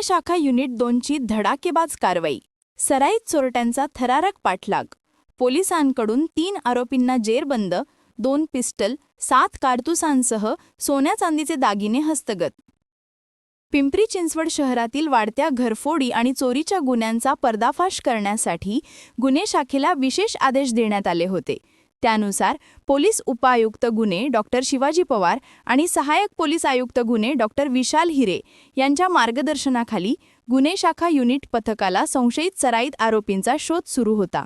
शाखा युनिट 2ची धडाकेबाज कारवाई. सराईत चोरट्यांचा थरारक पाठलाग. पोलिसांकडून 3 आरोपींना जेरबंद, 2 पिस्टल, 7 कारतुसांसह सोन्या चांदीचे दागिने हस्तगत. पिंपरी चिंचवड शहरातील वाढत्या घरफोडी आणि चोरीच्या गुन्ह्यांचा पर्दाफाश करण्यासाठी गुन्हे शाखेला विशेष आदेश देण्यात आले होते. त्यानुसार पोलीस उपआयुक्त गुन्हे डॉ. शिवाजी पवार आणि सहाय्यक पोलीस आयुक्त गुन्हे डॉ. विशाल हिरे यांच्या मार्गदर्शनाखाली गुन्हे शाखा युनिट पथकाला संशयित सराईत आरोपींचा शोध सुरू होता.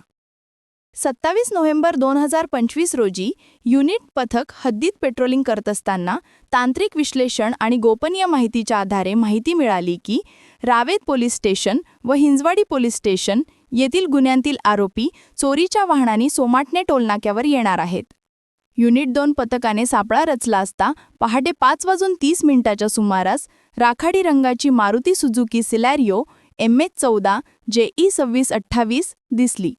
27 नोव्हेंबर 2025 रोजी युनिट पथक हद्दीत पेट्रोलिंग करत असताना तांत्रिक विश्लेषण आणि गोपनीय माहितीच्या आधारे माहिती मिळाली की रावेत पोलीस स्टेशन व हिंजवाडी पोलीस स्टेशन येथील गुन्ह्यांतील आरोपी चोरीच्या वाहनांनी सोमाटणे टोलनाक्यावर येणार आहेत. युनिट 2 पथकाने सापळा रचला असता पहाटे 5:30 सुमारास राखाडी रंगाची मारुती सुझुकी सिलॅरिओ MH14 JE 2628 दिसली.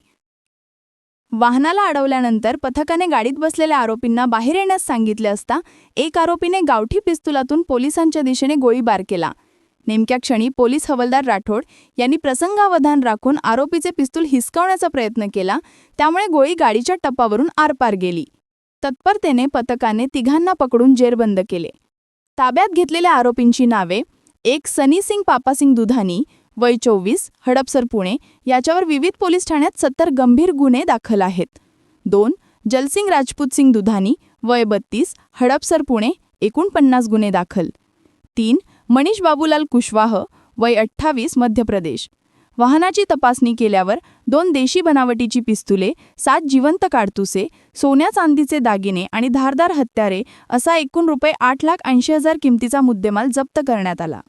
वाहनाला अडवल्यानंतर पथकाने गाडीत बसलेल्या आरोपींना बाहेर येण्यास सांगितले असता एक आरोपीने गावठी पिस्तुलातून पोलिसांच्या दिशेने गोळीबार केला. नेमक्या क्षणी पोलीस हवालदार राठोड यांनी प्रसंगावधान राखून आरोपीचे पिस्तूल हिसकावण्याचा प्रयत्न केला, त्यामुळे गोळी गाडीच्या टप्पावरून आरपार गेली. तत्परतेने पथकाने तिघांना पकडून जेरबंद केले. ताब्यात घेतलेल्या आरोपींची नावे: एक सनी सिंग पापासिंग दुधानी, वय 24, हडपसर पुणे, याच्यावर विविध पोलीस ठाण्यात 70 गंभीर गुन्हे दाखल आहेत. 2 जलसिंग राजपूत सिंग दुधानी, वय 32, हडपसर पुणे, 49 गुन्हे दाखल. 3 मनीष बाबूलाल कुशवाह, वय 28, मध्य प्रदेश. वाहनाची तपासणी केल्यावर 2 देशी बनावटीची पिस्तुले, 7 जिवंत काडतुसे, सोन्या चांदीचे दागिने आणि धारदार हत्यारे असा एकूण ₹8,80,000 किमतीचा मुद्देमाल जप्त करण्यात आला.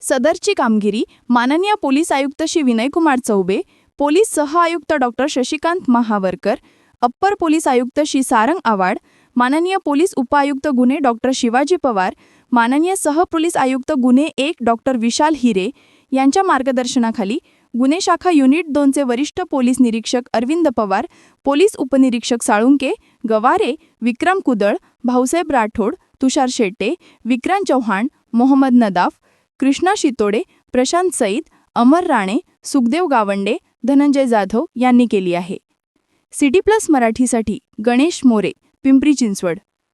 सदरची कामगिरी माननीय पोलीस आयुक्त श्री विनयकुमार चौबे, पोलीस सह आयुक्त डॉ. शशिकांत महावरकर, अप्पर पोलीस आयुक्त श्री सारंग आवाड, माननीय पोलीस उपआयुक्त गुन्हे डॉ. शिवाजी पवार, माननीय सह पोलीस आयुक्त गुन्हे 1 डॉ. विशाल हिरे यांच्या मार्गदर्शनाखाली गुन्हे शाखा युनिट 2चे वरिष्ठ पोलीस निरीक्षक अरविंद पवार, पोलीस उपनिरीक्षक साळुंके, गवारे, विक्रम कुदळ, भाऊसाहेब राठोड, तुषार शेट्टे, विक्रांत चौहान, मोहम्मद नदाफ, कृष्णा शितोडे, प्रशांत सईद, अमर राणे, सुखदेव गावंडे, धनंजय जाधव यांनी केली आहे. सिटी प्लस मराठीसाठी गणेश मोरे, पिंपरी चिंचवड.